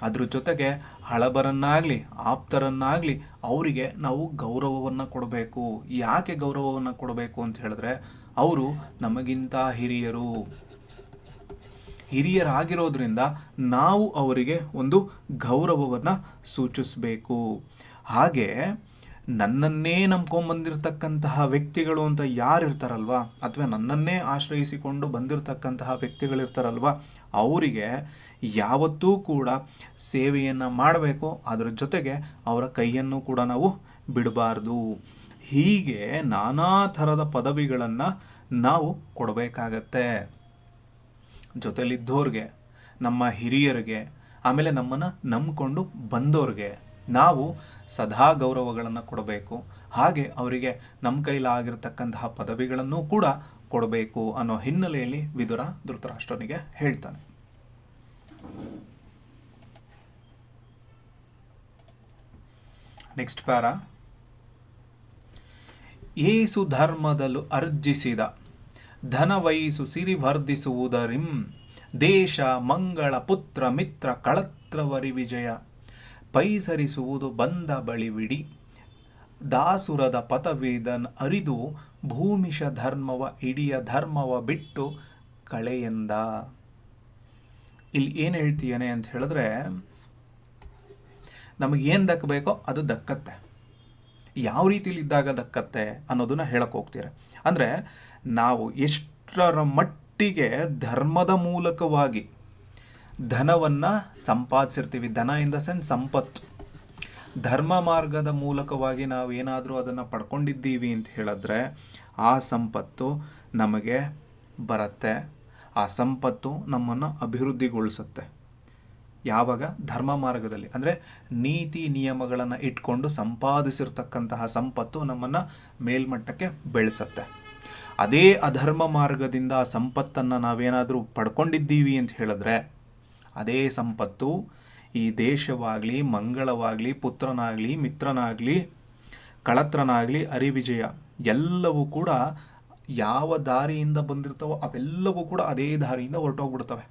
ಅದ್ರ ಜೊತೆಗೆ ಹಳಬರನ್ನಾಗಲಿ ಆಪ್ತರನ್ನಾಗಲಿ ಅವರಿಗೆ ನಾವು ಗೌರವವನ್ನು ಕೊಡಬೇಕು. ಯಾಕೆ ಗೌರವವನ್ನು ಕೊಡಬೇಕು ಅಂತ ಹೇಳಿದ್ರೆ ಅವರು ನಮಗಿಂತ ಹಿರಿಯರಾಗಿರೋದ್ರಿಂದ ನಾವು ಅವರಿಗೆ ಒಂದು ಗೌರವವನ್ನು ಸೂಚಿಸಬೇಕು. ಹಾಗೆ ನನ್ನನ್ನೇ ನಂಬ್ಕೊಂಬಂದಿರತಕ್ಕಂತಹ ವ್ಯಕ್ತಿಗಳು ಅಂತ ಯಾರಿರ್ತಾರಲ್ವ, ಅಥವಾ ನನ್ನನ್ನೇ ಆಶ್ರಯಿಸಿಕೊಂಡು ಬಂದಿರತಕ್ಕಂತಹ ವ್ಯಕ್ತಿಗಳಿರ್ತಾರಲ್ವ, ಅವರಿಗೆ ಯಾವತ್ತೂ ಕೂಡ ಸೇವೆಯನ್ನು ಮಾಡಬೇಕು. ಅದರ ಜೊತೆಗೆ ಅವರ ಕೈಯನ್ನು ಕೂಡ ನಾವು ಬಿಡಬಾರ್ದು. ಹೀಗೆ ನಾನಾ ಥರದ ಪದವಿಗಳನ್ನು ನಾವು ಕೊಡಬೇಕಾಗತ್ತೆ. ಜೊತೆಲಿದ್ದವ್ರಿಗೆ, ನಮ್ಮ ಹಿರಿಯರಿಗೆ, ಆಮೇಲೆ ನಮ್ಮನ್ನು ನಂಬಿಕೊಂಡು ಬಂದವ್ರಿಗೆ ನಾವು ಸದಾ ಗೌರವಗಳನ್ನು ಕೊಡಬೇಕು. ಹಾಗೆ ಅವರಿಗೆ ನಮ್ಮ ಕೈಲಾಗಿರ್ತಕ್ಕಂತಹ ಪದವಿಗಳನ್ನು ಕೂಡ ಕೊಡಬೇಕು ಅನ್ನೋ ಹಿನ್ನೆಲೆಯಲ್ಲಿ ವಿದುರ ಧೃತರಾಷ್ಟ್ರನಿಗೆ ಹೇಳ್ತಾನೆ. Next para. ಏಸು ಧರ್ಮದಲು ಅರ್ಜಿಸಿದ ಧನವೈಸು ಸಿರಿವರ್ಧಿಸುವುದರಿಂ ದೇಶ ಮಂಗಳ ಪುತ್ರ ಮಿತ್ರ ಕಳತ್ರವರಿ ವಿಜಯ ಪೈಸರಿಸುವುದು ಬಂದ ಬಳಿವಿಡಿ ದಾಸುರದ ಪದವೇದನ್ ಅರಿದು ಭೂಮಿಷ ಧರ್ಮವ ಇಡಿಯ ಧರ್ಮವ ಬಿಟ್ಟು ಕಳೆಯೆಂದ. ಇಲ್ಲಿ ಏನು ಹೇಳ್ತೀಯನೆ ಅಂತ ಹೇಳಿದ್ರೆ, ನಮಗೇನು ದಕ್ಕಬೇಕೋ ಅದು ದಕ್ಕತ್ತೆ. ಯಾವ ರೀತಿಲಿ ಇದ್ದಾಗ ದಕ್ಕತ್ತೆ ಅನ್ನೋದನ್ನ ಹೇಳಕ್ಕೆ ಹೋಗ್ತೀರ. ಅಂದರೆ ನಾವು ಎಷ್ಟರ ಮಟ್ಟಿಗೆ ಧರ್ಮದ ಮೂಲಕವಾಗಿ ಧನವನ್ನು ಸಂಪಾದಿಸಿರ್ತೀವಿ, ಧನ ಇನ್ ದ ಸೆನ್ಸ್ ಸಂಪತ್ತು, ಧರ್ಮ ಮಾರ್ಗದ ಮೂಲಕವಾಗಿ ನಾವು ಏನಾದರೂ ಅದನ್ನು ಪಡ್ಕೊಂಡಿದ್ದೀವಿ ಅಂತ ಹೇಳಿದ್ರೆ ಆ ಸಂಪತ್ತು ನಮಗೆ ಬರುತ್ತೆ. ಆ ಸಂಪತ್ತು ನಮ್ಮನ್ನು ಅಭಿವೃದ್ಧಿಗೊಳಿಸುತ್ತೆ. ಯಾವಾಗ ಧರ್ಮ ಮಾರ್ಗದಲ್ಲಿ, ಅಂದರೆ ನೀತಿ ನಿಯಮಗಳನ್ನು ಇಟ್ಕೊಂಡು ಸಂಪಾದಿಸಿರ್ತಕ್ಕಂತಹ ಸಂಪತ್ತು ನಮ್ಮನ್ನು ಮೇಲ್ಮಟ್ಟಕ್ಕೆ ಬೆಳೆಸುತ್ತೆ. ಅದೇ ಅಧರ್ಮ ಮಾರ್ಗದಿಂದ ಆ ಸಂಪತ್ತನ್ನು ನಾವೇನಾದರೂ ಪಡ್ಕೊಂಡಿದ್ದೀವಿ ಅಂತ ಹೇಳಿದ್ರೆ ಅದೇ ಸಂಪತ್ತು ಈ ದೇಶವಾಗಲಿ, ಮಂಗಳವಾಗಲಿ, ಪುತ್ರನಾಗಲಿ, ಮಿತ್ರನಾಗಲಿ, ಕಳತ್ರನಾಗಲಿ, ಅರಿವಿಜಯ ಎಲ್ಲವೂ ಕೂಡ ಯಾವ ದಾರಿಯಿಂದ ಬಂದಿರ್ತವೋ ಅವೆಲ್ಲವೂ ಕೂಡ ಅದೇ ದಾರಿಯಿಂದ ಹೊರಟೋಗ್ಬಿಡ್ತವೆ.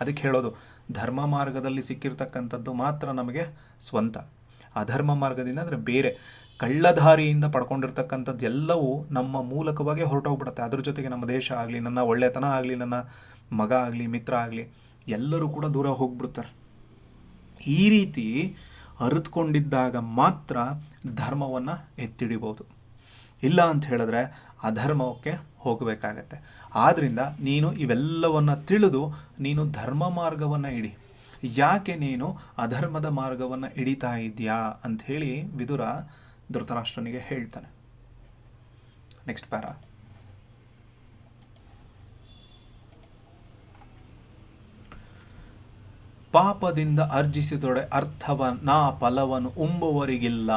ಅದಕ್ಕೆ ಹೇಳೋದು, ಧರ್ಮ ಮಾರ್ಗದಲ್ಲಿ ಸಿಕ್ಕಿರ್ತಕ್ಕಂಥದ್ದು ಮಾತ್ರ ನಮಗೆ ಸ್ವಂತ. ಅಧರ್ಮ ಮಾರ್ಗದಿಂದ ಅಂದರೆ ಬೇರೆ ಕಳ್ಳದಾರಿಯಿಂದ ಪಡ್ಕೊಂಡಿರ್ತಕ್ಕಂಥದ್ದು ಎಲ್ಲವೂ ನಮ್ಮ ಮೂಲಕವಾಗಿ ಹೊರಟೋಗ್ಬಿಡುತ್ತೆ. ಅದ್ರ ಜೊತೆಗೆ ನಮ್ಮ ದೇಶ ಆಗಲಿ, ನನ್ನ ಒಳ್ಳೆತನ ಆಗಲಿ, ನನ್ನ ಮಗ ಆಗಲಿ, ಮಿತ್ರ ಆಗಲಿ, ಎಲ್ಲರೂ ಕೂಡ ದೂರ ಹೋಗ್ಬಿಡ್ತಾರೆ. ಈ ರೀತಿ ಅರಿತುಕೊಂಡಿದ್ದಾಗ ಮಾತ್ರ ಧರ್ಮವನ್ನು ಎತ್ತಿಡಿಬೋದು. ಇಲ್ಲ ಅಂತ ಹೇಳಿದ್ರೆ ಅಧರ್ಮಕ್ಕೆ ಹೋಗಬೇಕಾಗತ್ತೆ. ಆದ್ದರಿಂದ ನೀನು ಇವೆಲ್ಲವನ್ನು ತಿಳಿದು ನೀನು ಧರ್ಮ ಮಾರ್ಗವನ್ನು ಹಿಡಿ. ಯಾಕೆ ನೀನು ಅಧರ್ಮದ ಮಾರ್ಗವನ್ನು ಹಿಡಿತಾ ಇದೆಯಾ ಅಂಥೇಳಿ ವಿದುರ ಧೃತರಾಷ್ಟ್ರನಿಗೆ ಹೇಳ್ತಾನೆ. Next para. ಪಾಪದಿಂದ ಅರ್ಜಿಸಿದೊಡೆ ಅರ್ಥವ ನಾ ಫಲವನು ಉಂಬುವರಿಗಿಲ್ಲ,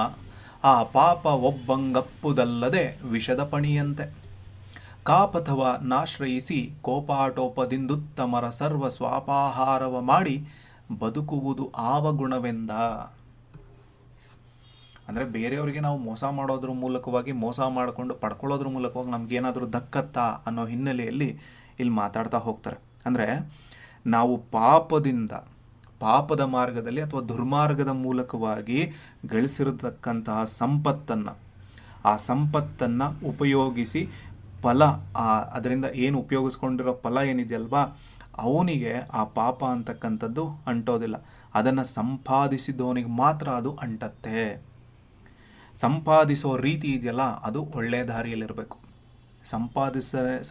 ಆ ಪಾಪ ಒಬ್ಬಂಗಪ್ಪುದಲ್ಲದೆ ವಿಷದ ಪಣಿಯಂತೆ. ಕಾಪಥವ ನಾಶ್ರಯಿಸಿ ಕೋಪಾಟೋಪದಿಂದುತ್ತಮರ ಸರ್ವ ಸ್ವಾಪಾಹಾರವ ಮಾಡಿ ಬದುಕುವುದು ಆವಗುಣವೆಂದ. ಅಂದರೆ ಬೇರೆಯವರಿಗೆ ನಾವು ಮೋಸ ಮಾಡೋದ್ರ ಮೂಲಕವಾಗಿ, ಮೋಸ ಮಾಡಿಕೊಂಡು ಪಡ್ಕೊಳ್ಳೋದ್ರ ಮೂಲಕವಾಗಿ ನಮಗೇನಾದರೂ ದಕ್ಕತ್ತಾ ಅನ್ನೋ ಹಿನ್ನೆಲೆಯಲ್ಲಿ ಇಲ್ಲಿ ಮಾತಾಡ್ತಾ ಹೋಗ್ತಾರೆ. ಅಂದರೆ ನಾವು ಪಾಪದ ಮಾರ್ಗದಲ್ಲಿ ಅಥವಾ ದುರ್ಮಾರ್ಗದ ಮೂಲಕವಾಗಿ ಗಳಿಸಿರತಕ್ಕಂತಹ ಆ ಸಂಪತ್ತನ್ನು ಉಪಯೋಗಿಸಿ ಫಲ, ಅದರಿಂದ ಏನು ಉಪಯೋಗಿಸ್ಕೊಂಡಿರೋ ಫಲ ಏನಿದೆಯಲ್ವಾ, ಅವನಿಗೆ ಆ ಪಾಪ ಅಂತಕ್ಕಂಥದ್ದು ಅಂಟೋದಿಲ್ಲ. ಅದನ್ನು ಸಂಪಾದಿಸಿದವನಿಗೆ ಮಾತ್ರ ಅದು ಅಂಟತ್ತೆ. ಸಂಪಾದಿಸೋ ರೀತಿ ಇದೆಯಲ್ಲ, ಅದು ಒಳ್ಳೆಯ ದಾರಿಯಲ್ಲಿರಬೇಕು.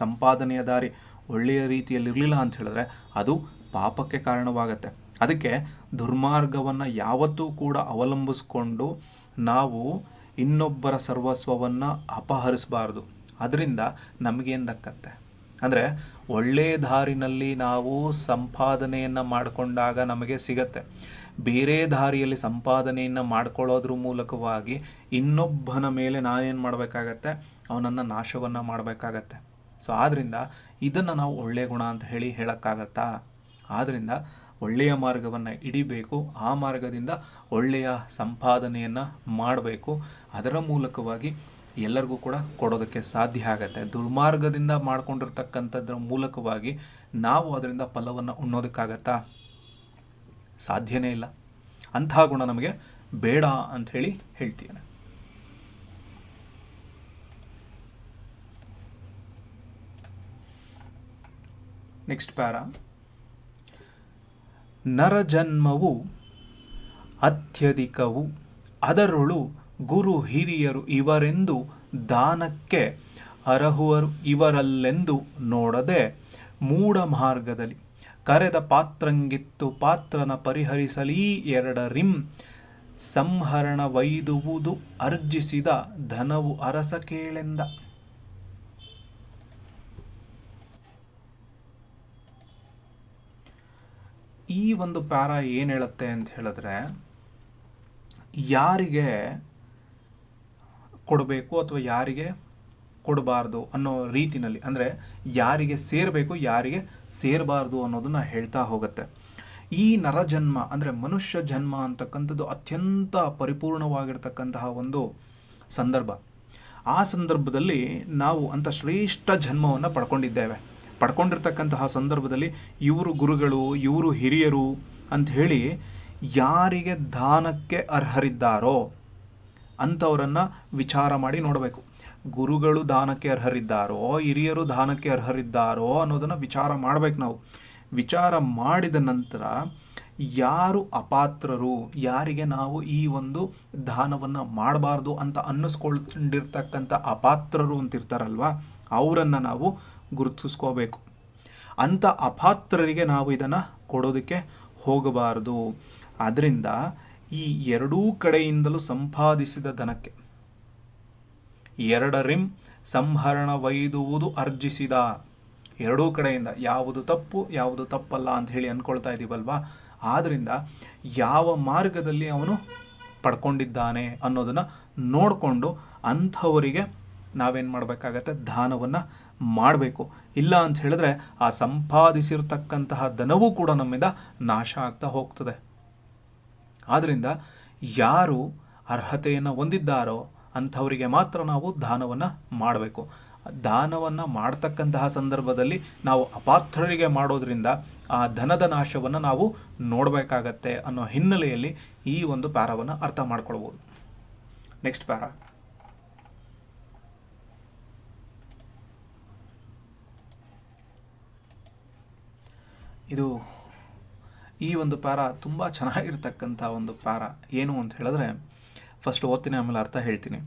ಸಂಪಾದನೆಯ ದಾರಿ ಒಳ್ಳೆಯ ರೀತಿಯಲ್ಲಿರಲಿಲ್ಲ ಅಂತ ಹೇಳಿದ್ರೆ ಅದು ಪಾಪಕ್ಕೆ ಕಾರಣವಾಗತ್ತೆ. ಅದಕ್ಕೆ ದುರ್ಮಾರ್ಗವನ್ನು ಯಾವತ್ತೂ ಕೂಡ ಅವಲಂಬಿಸ್ಕೊಂಡು ನಾವು ಇನ್ನೊಬ್ಬರ ಸರ್ವಸ್ವವನ್ನು ಅಪಹರಿಸಬಾರ್ದು. ಅದರಿಂದ ನಮಗೇನು ದಕ್ಕತ್ತೆ ಅಂದರೆ, ಒಳ್ಳೆಯ ದಾರಿನಲ್ಲಿ ನಾವು ಸಂಪಾದನೆಯನ್ನು ಮಾಡಿಕೊಂಡಾಗ ನಮಗೆ ಸಿಗತ್ತೆ. ಬೇರೆ ದಾರಿಯಲ್ಲಿ ಸಂಪಾದನೆಯನ್ನು ಮಾಡ್ಕೊಳ್ಳೋದ್ರ ಮೂಲಕವಾಗಿ ಇನ್ನೊಬ್ಬನ ಮೇಲೆ ನಾನೇನು ಮಾಡಬೇಕಾಗತ್ತೆ, ಅವನನ್ನು ನಾಶವನ್ನು ಮಾಡಬೇಕಾಗತ್ತೆ. ಸೊ ಆದ್ದರಿಂದ ಇದನ್ನು ನಾವು ಒಳ್ಳೆಯ ಗುಣ ಅಂತ ಹೇಳೋಕ್ಕಾಗತ್ತಾ? ಆದ್ದರಿಂದ ಒಳ್ಳೆಯ ಮಾರ್ಗವನ್ನು ಹಿಡಿಬೇಕು. ಆ ಮಾರ್ಗದಿಂದ ಒಳ್ಳೆಯ ಸಂಪಾದನೆಯನ್ನು ಮಾಡಬೇಕು. ಅದರ ಮೂಲಕವಾಗಿ ಎಲ್ಲರಿಗೂ ಕೂಡ ಕೊಡೋದಕ್ಕೆ ಸಾಧ್ಯ ಆಗತ್ತೆ. ದುರ್ಮಾರ್ಗದಿಂದ ಮಾಡ್ಕೊಂಡಿರ್ತಕ್ಕಂಥದ್ರ ಮೂಲಕವಾಗಿ ನಾವು ಅದರಿಂದ ಫಲವನ್ನು ಉಣ್ಣೋದಕ್ಕಾಗತ್ತಾ? ಸಾಧ್ಯನೇ ಇಲ್ಲ. ಅಂತಹ ಗುಣ ನಮಗೆ ಬೇಡ ಅಂಥೇಳಿ ಹೇಳ್ತೀನಿ. Next para. ನರಜನ್ಮವು ಅತ್ಯಧಿಕವು, ಅದರೊಳು ಗುರು ಹಿರಿಯರು ಇವರೆಂದು ದಾನಕ್ಕೆ ಅರ್ಹುವರು ಇವರಲ್ಲೆಂದು ನೋಡದೆ, ಮೂಢ ಮಾರ್ಗದಲ್ಲಿ ಕರೆದ ಪಾತ್ರಂಗಿತ್ತು ಪಾತ್ರನ ಪರಿಹರಿಸಲೀ ಎರಡರಿಂ, ಸಂಹರಣವೈದುವುದು ಅರ್ಜಿಸಿದ ಧನವು ಅರಸ ಕೇಳೆಂದ. ಈ ಒಂದು ಪ್ಯಾರಾ ಏನು ಹೇಳುತ್ತೆ ಅಂತ ಹೇಳಿದ್ರೆ, ಯಾರಿಗೆ ಕೊಡಬೇಕು ಅಥವಾ ಯಾರಿಗೆ ಕೊಡಬಾರ್ದು ಅನ್ನೋ ರೀತಿನಲ್ಲಿ, ಅಂದರೆ ಯಾರಿಗೆ ಸೇರಬೇಕು ಯಾರಿಗೆ ಸೇರಬಾರ್ದು ಅನ್ನೋದನ್ನ ಹೇಳ್ತಾ ಹೋಗುತ್ತೆ. ಈ ನರಜನ್ಮ ಅಂದರೆ ಮನುಷ್ಯ ಜನ್ಮ ಅಂತಕ್ಕಂಥದ್ದು ಅತ್ಯಂತ ಪರಿಪೂರ್ಣವಾಗಿರ್ತಕ್ಕಂತಹ ಒಂದು ಸಂದರ್ಭ. ಆ ಸಂದರ್ಭದಲ್ಲಿ ನಾವು ಅಂಥ ಶ್ರೇಷ್ಠ ಜನ್ಮವನ್ನು ಪಡ್ಕೊಂಡಿರ್ತಕ್ಕಂತಹ ಸಂದರ್ಭದಲ್ಲಿ ಇವರು ಗುರುಗಳು, ಇವರು ಹಿರಿಯರು ಅಂಥೇಳಿ ಯಾರಿಗೆ ದಾನಕ್ಕೆ ಅರ್ಹರಿದ್ದಾರೋ ಅಂಥವರನ್ನು ವಿಚಾರ ಮಾಡಿ ನೋಡಬೇಕು. ಗುರುಗಳು ದಾನಕ್ಕೆ ಅರ್ಹರಿದ್ದಾರೋ, ಹಿರಿಯರು ದಾನಕ್ಕೆ ಅರ್ಹರಿದ್ದಾರೋ ಅನ್ನೋದನ್ನು ವಿಚಾರ ಮಾಡಬೇಕು. ನಾವು ವಿಚಾರ ಮಾಡಿದ ನಂತರ ಯಾರು ಅಪಾತ್ರರು, ಯಾರಿಗೆ ನಾವು ಈ ಒಂದು ದಾನವನ್ನು ಮಾಡಬಾರ್ದು ಅಂತ ಅನ್ನಿಸ್ಕೊಳ್ತಿರ್ತಕ್ಕಂಥ ಅಪಾತ್ರರು ಅಂತಿರ್ತಾರಲ್ವ, ಅವರನ್ನು ನಾವು ಗುರುತಿಸ್ಕೋಬೇಕು. ಅಂಥ ಅಪಾತ್ರರಿಗೆ ನಾವು ಇದನ್ನು ಕೊಡೋದಕ್ಕೆ ಹೋಗಬಾರದು. ಆದ್ದರಿಂದ ಈ ಎರಡೂ ಕಡೆಯಿಂದಲೂ ಸಂಪಾದಿಸಿದ ಧನಕ್ಕೆ ಎರಡರಿಂ ಸಂಹರಣವೈದುವುದು ಅರ್ಜಿಸಿದ, ಎರಡೂ ಕಡೆಯಿಂದ ಯಾವುದು ತಪ್ಪು ಯಾವುದು ತಪ್ಪಲ್ಲ ಅಂತ ಹೇಳಿ ಅಂದ್ಕೊಳ್ತಾ ಇದ್ದೀವಲ್ವಾ, ಆದ್ದರಿಂದ ಯಾವ ಮಾರ್ಗದಲ್ಲಿ ಅವನು ಪಡ್ಕೊಂಡಿದ್ದಾನೆ ಅನ್ನೋದನ್ನು ನೋಡಿಕೊಂಡು ಅಂಥವರಿಗೆ ನಾವೇನು ಮಾಡಬೇಕಾಗತ್ತೆ, ದಾನವನ್ನು ಮಾಡಬೇಕು. ಇಲ್ಲ ಅಂತ ಹೇಳಿದ್ರೆ ಆ ಸಂಪಾದಿಸಿರ್ತಕ್ಕಂತಹ ಧನವೂ ಕೂಡ ನಮ್ಮಿಂದ ನಾಶ ಆಗ್ತಾ ಹೋಗ್ತದೆ. ಆದ್ದರಿಂದ ಯಾರು ಅರ್ಹತೆಯನ್ನು ಹೊಂದಿದ್ದಾರೋ ಅಂಥವರಿಗೆ ಮಾತ್ರ ನಾವು ದಾನವನ್ನು ಮಾಡಬೇಕು. ದಾನವನ್ನು ಮಾಡ್ತಕ್ಕಂತಹ ಸಂದರ್ಭದಲ್ಲಿ ನಾವು ಅಪಾತ್ರರಿಗೆ ಮಾಡೋದ್ರಿಂದ ಆ ಧನದ ನಾಶವನ್ನು ನಾವು ನೋಡಬೇಕಾಗತ್ತೆ ಅನ್ನೋ ಹಿನ್ನೆಲೆಯಲ್ಲಿ ಈ ಒಂದು ಪ್ಯಾರಾವನ್ನು ಅರ್ಥ ಮಾಡ್ಕೊಳ್ಬೋದು. Next para. ಇದು ಈ ಒಂದು ಪ್ಯಾರಾ ತುಂಬ ಚೆನ್ನಾಗಿರ್ತಕ್ಕಂಥ ಒಂದು ಪ್ಯಾರಾ. ಏನು ಅಂತ ಹೇಳಿದ್ರೆ ಫಸ್ಟ್ ಓದ್ತೀನಿ, ಆಮೇಲೆ ಅರ್ಥ ಹೇಳ್ತೀನಿ.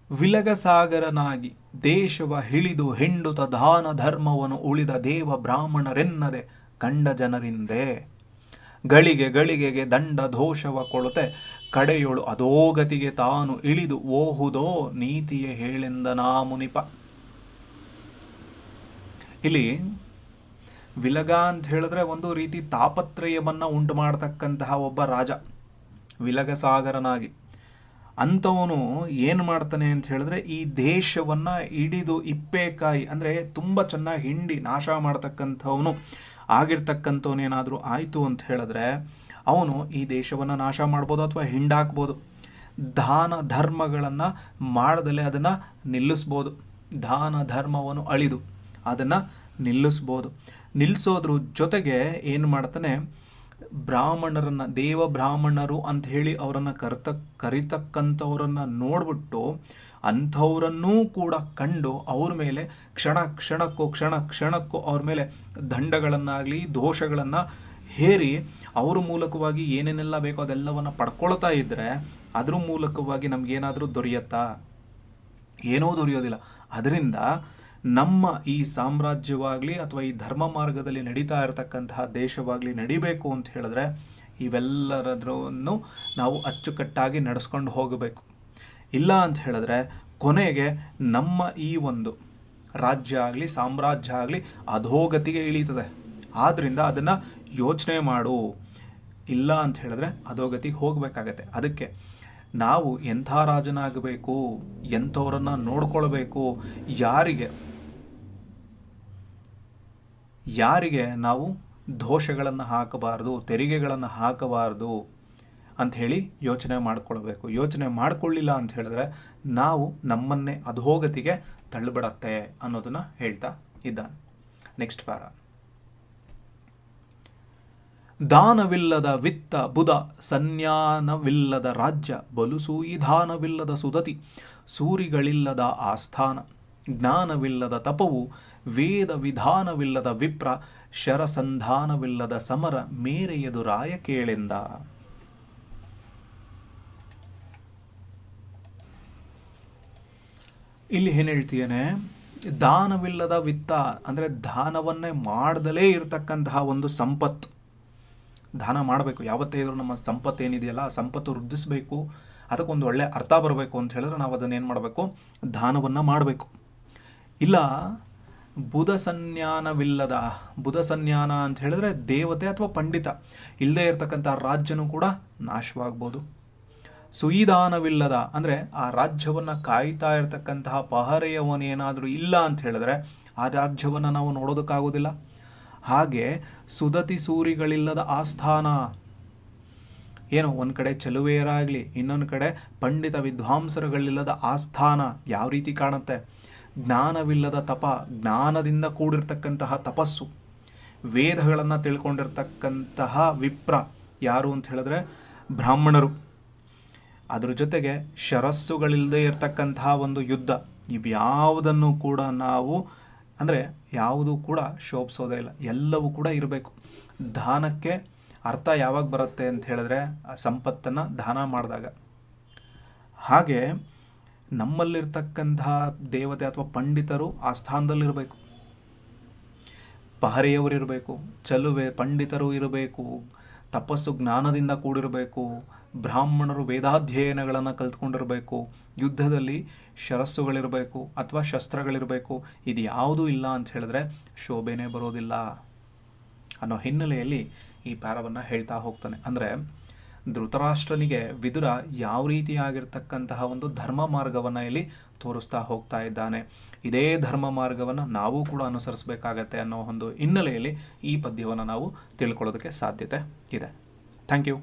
ವಿಲಗಸಾಗರನಾಗಿ ದೇಶವ ಹಿಳಿದು ಹೆಂಡುತ ದಾನ ಧರ್ಮವನ್ನು ಉಳಿದ ದೇವ ಬ್ರಾಹ್ಮಣರೆನ್ನದೆ ಕಂಡ ಜನರಿಂದೆ ಗಳಿಗೆ ಗಳಿಗೆಗೆ ದಂಡ ದೋಷವ ಕೊಳುತೆ ಕಡೆಯೊಳು ಅಧೋಗತಿಗೆ ತಾನು ಇಳಿದು ಓಹುದೋ ನೀತಿಯೇ ಹೇಳೆಂದ ನಾ ಮುನಿಪ. ಇಲ್ಲಿ ವಿಲಗ ಅಂತ ಹೇಳಿದ್ರೆ ಒಂದು ರೀತಿ ತಾಪತ್ರಯವನ್ನು ಉಂಟು ಮಾಡತಕ್ಕಂತಹ ಒಬ್ಬ ರಾಜ, ವಿಲಗಸಾಗರನಾಗಿ. ಅಂಥವನು ಏನು ಮಾಡ್ತಾನೆ ಅಂತ ಹೇಳಿದ್ರೆ ಈ ದೇಶವನ್ನು ಹಿಡಿದು ಇಪ್ಪೇಕಾಯಿ ಅಂದರೆ ತುಂಬ ಚೆನ್ನಾಗಿ ಹಿಂಡಿ ನಾಶ ಮಾಡ್ತಕ್ಕಂಥವನು ಆಗಿರ್ತಕ್ಕಂಥವನೇನಾದರೂ ಆಯಿತು ಅಂತ ಹೇಳಿದ್ರೆ ಅವನು ಈ ದೇಶವನ್ನು ನಾಶ ಮಾಡ್ಬೋದು ಅಥವಾ ಹಿಂಡಾಕ್ಬೋದು. ದಾನ ಧರ್ಮಗಳನ್ನು ಮಾಡದಲ್ಲೇ ಅದನ್ನು ನಿಲ್ಲಿಸ್ಬೋದು. ದಾನ ಧರ್ಮವನ್ನು ಅಳಿದು ಅದನ್ನು ನಿಲ್ಲಿಸ್ಬೋದು. ನಿಲ್ಲಿಸೋದ್ರ ಜೊತೆಗೆ ಏನು ಮಾಡ್ತಾನೆ, ಬ್ರಾಹ್ಮಣರನ್ನು, ದೇವ ಬ್ರಾಹ್ಮಣರು ಅಂತ ಹೇಳಿ ಅವರನ್ನು ಕರಿತಕ್ಕಂಥವ್ರನ್ನು ನೋಡ್ಬಿಟ್ಟು ಅಂಥವರನ್ನೂ ಕೂಡ ಕಂಡು ಅವ್ರ ಮೇಲೆ ಕ್ಷಣ ಕ್ಷಣಕ್ಕೂ ಅವ್ರ ಮೇಲೆ ದಂಡಗಳನ್ನಾಗಲಿ ದೋಷಗಳನ್ನು ಹೇರಿ ಅವ್ರ ಮೂಲಕವಾಗಿ ಏನೇನೆಲ್ಲ ಬೇಕೋ ಅದೆಲ್ಲವನ್ನು ಪಡ್ಕೊಳ್ತಾ ಇದ್ದರೆ ಅದ್ರ ಮೂಲಕವಾಗಿ ನಮಗೇನಾದರೂ ದೊರೆಯುತ್ತಾ? ಏನೂ ದೊರೆಯೋದಿಲ್ಲ. ಅದರಿಂದ ನಮ್ಮ ಈ ಸಾಮ್ರಾಜ್ಯವಾಗಲಿ ಅಥವಾ ಈ ಧರ್ಮ ಮಾರ್ಗದಲ್ಲಿ ನಡೀತಾ ಇರತಕ್ಕಂತಹ ದೇಶವಾಗಲಿ ನಡಿಬೇಕು ಅಂತ ಹೇಳಿದ್ರೆ ಇವೆಲ್ಲರನ್ನು ನಾವು ಅಚ್ಚುಕಟ್ಟಾಗಿ ನಡೆಸ್ಕೊಂಡು ಹೋಗಬೇಕು. ಇಲ್ಲ ಅಂತ ಹೇಳಿದ್ರೆ ಕೊನೆಗೆ ನಮ್ಮ ಈ ಒಂದು ರಾಜ್ಯ ಆಗಲಿ ಸಾಮ್ರಾಜ್ಯ ಆಗಲಿ ಅಧೋಗತಿಗೆ ಇಳೀತದೆ. ಆದ್ದರಿಂದ ಅದನ್ನು ಯೋಚನೆ ಮಾಡು. ಇಲ್ಲ ಅಂತ ಹೇಳಿದ್ರೆ ಅಧೋಗತಿಗೆ ಹೋಗಬೇಕಾಗತ್ತೆ. ಅದಕ್ಕೆ ನಾವು ಎಂಥ ರಾಜನಾಗಬೇಕು, ಎಂಥವ್ರನ್ನು ನೋಡ್ಕೊಳ್ಬೇಕು, ಯಾರಿಗೆ ನಾವು ದೋಷಗಳನ್ನು ಹಾಕಬಾರ್ದು, ತೆರಿಗೆಗಳನ್ನು ಹಾಕಬಾರ್ದು ಅಂಥೇಳಿ ಯೋಚನೆ ಮಾಡಿಕೊಳ್ಬೇಕು. ಯೋಚನೆ ಮಾಡಿಕೊಳ್ಳಿಲ್ಲ ಅಂತ ಹೇಳಿದ್ರೆ ನಾವು ನಮ್ಮನ್ನೇ ಅಧೋಗತಿಗೆ ತಳ್ಳಿಬಿಡತ್ತೆ ಅನ್ನೋದನ್ನು ಹೇಳ್ತಾ ಇದ್ದಾನೆ. Next para. ದಾನವಿಲ್ಲದ ವಿತ್ತ ಬುಧ ಸನ್ಯಾನವಿಲ್ಲದ ರಾಜ್ಯ ಬಲುಸೂಯಿ ದಾನವಿಲ್ಲದ ಸುದತಿ ಸೂರಿಗಳಿಲ್ಲದ ಆಸ್ಥಾನ ಜ್ಞಾನವಿಲ್ಲದ ತಪವು ವೇದ ವಿಧಾನವಿಲ್ಲದ ವಿಪ್ರ ಶರಸಂಧಾನವಿಲ್ಲದ ಸಮರ ಮೇರೆಯದುರಾಯ ಕೇಳೆಂದ. ಇಲ್ಲಿ ಏನು ಹೇಳ್ತೀಯನೆ, ದಾನವಿಲ್ಲದ ವಿತ್ತ ಅಂದರೆ ದಾನವನ್ನೇ ಮಾಡದಲೇ ಇರತಕ್ಕಂತಹ ಒಂದು ಸಂಪತ್ತು. ದಾನ ಮಾಡಬೇಕು. ಯಾವತ್ತೇ ಇದ್ರೂ ನಮ್ಮ ಸಂಪತ್ತು ಏನಿದೆಯಲ್ಲ ಆ ಸಂಪತ್ತು ವೃದ್ಧಿಸಬೇಕು, ಅದಕ್ಕೊಂದು ಒಳ್ಳೆ ಅರ್ಥ ಬರಬೇಕು ಅಂತ ಹೇಳಿದ್ರೆ ನಾವು ಅದನ್ನೇನು ಮಾಡಬೇಕು, ದಾನವನ್ನು ಮಾಡಬೇಕು. ಇಲ್ಲ ಬುಧ ಸನ್ಯಾನ ಅಂತ ಹೇಳಿದ್ರೆ ದೇವತೆ ಅಥವಾ ಪಂಡಿತ ಇಲ್ಲದೆ ಇರತಕ್ಕಂಥ ರಾಜ್ಯನೂ ಕೂಡ ನಾಶವಾಗ್ಬೋದು. ಸುಯಿದಾನವಿಲ್ಲದ ಅಂದರೆ ಆ ರಾಜ್ಯವನ್ನು ಕಾಯ್ತಾ ಇರತಕ್ಕಂತಹ ಪಹರೆಯವನೇನಾದರೂ ಇಲ್ಲ ಅಂತ ಹೇಳಿದ್ರೆ ಆ ರಾಜ್ಯವನ್ನು ನಾವು ನೋಡೋದಕ್ಕಾಗೋದಿಲ್ಲ. ಹಾಗೆ ಸುದತಿ ಸೂರಿಗಳಿಲ್ಲದ ಆಸ್ಥಾನ, ಏನು ಒಂದು ಕಡೆ ಚೆಲುವೆಯರಾಗಲಿ ಇನ್ನೊಂದು ಕಡೆ ಪಂಡಿತ ವಿದ್ವಾಂಸರುಗಳಿಲ್ಲದ ಆಸ್ಥಾನ ಯಾವ ರೀತಿ ಕಾಣುತ್ತೆ. ಜ್ಞಾನವಿಲ್ಲದ ತಪ, ಜ್ಞಾನದಿಂದ ಕೂಡಿರ್ತಕ್ಕಂತಹ ತಪಸ್ಸು, ವೇದಗಳನ್ನು ತಿಳ್ಕೊಂಡಿರ್ತಕ್ಕಂತಹ ವಿಪ್ರ ಯಾರು ಅಂತ ಹೇಳಿದ್ರೆ ಬ್ರಾಹ್ಮಣರು. ಅದ್ರ ಜೊತೆಗೆ ಶರಸ್ಸುಗಳಿಲ್ಲದೆ ಇರತಕ್ಕಂತಹ ಒಂದು ಯುದ್ಧ, ಇವ್ಯಾವುದನ್ನು ಕೂಡ ನಾವು ಅಂದರೆ ಯಾವುದೂ ಕೂಡ ಶೋಭಿಸೋದೇ ಇಲ್ಲ, ಎಲ್ಲವೂ ಕೂಡ ಇರಬೇಕು. ದಾನಕ್ಕೆ ಅರ್ಥ ಯಾವಾಗ ಬರುತ್ತೆ ಅಂತ ಹೇಳಿದ್ರೆ ಆ ಸಂಪತ್ತನ್ನು ದಾನ ಮಾಡಿದಾಗ. ಹಾಗೆ ನಮ್ಮಲ್ಲಿರ್ತಕ್ಕಂತಹ ದೇವತೆ ಅಥವಾ ಪಂಡಿತರು ಆ ಸ್ಥಾನದಲ್ಲಿರಬೇಕು, ಪಹರೆಯವರಿರಬೇಕು, ಚಲುವೆ ಪಂಡಿತರು ಇರಬೇಕು, ತಪಸ್ಸು ಜ್ಞಾನದಿಂದ ಕೂಡಿರಬೇಕು, ಬ್ರಾಹ್ಮಣರು ವೇದಾಧ್ಯಯನಗಳನ್ನು ಕಲ್ತ್ಕೊಂಡಿರಬೇಕು, ಯುದ್ಧದಲ್ಲಿ ಶರಸ್ಸುಗಳಿರಬೇಕು ಅಥವಾ ಶಸ್ತ್ರಗಳಿರಬೇಕು. ಇದು ಯಾವುದೂ ಇಲ್ಲ ಅಂತ ಹೇಳಿದ್ರೆ ಶೋಭೆನೇ ಬರೋದಿಲ್ಲ ಅನ್ನೋ ಹಿನ್ನೆಲೆಯಲ್ಲಿ ಈ ಪ್ಯಾರವನ್ನು ಹೇಳ್ತಾ ಹೋಗ್ತಾನೆ. ಅಂದರೆ ಧೃತರಾಷ್ಟ್ರನಿಗೆ ವಿದುರ ಯಾವ ರೀತಿಯಾಗಿರ್ತಕ್ಕಂತಹ ಒಂದು ಧರ್ಮ ಮಾರ್ಗವನ್ನು ಇಲ್ಲಿ ತೋರಿಸ್ತಾ ಹೋಗ್ತಾ ಇದ್ದಾನೆ. ಇದೇ ಧರ್ಮ ಮಾರ್ಗವನ್ನು ನಾವು ಕೂಡ ಅನುಸರಿಸಬೇಕಾಗತ್ತೆ ಅನ್ನೋ ಒಂದು ಹಿನ್ನೆಲೆಯಲ್ಲಿ ಈ ಪದ್ಯವನ್ನು ನಾವು ತಿಳ್ಕೊಳ್ಳೋದಕ್ಕೆ ಸಾಧ್ಯತೆ ಇದೆ. Thank you.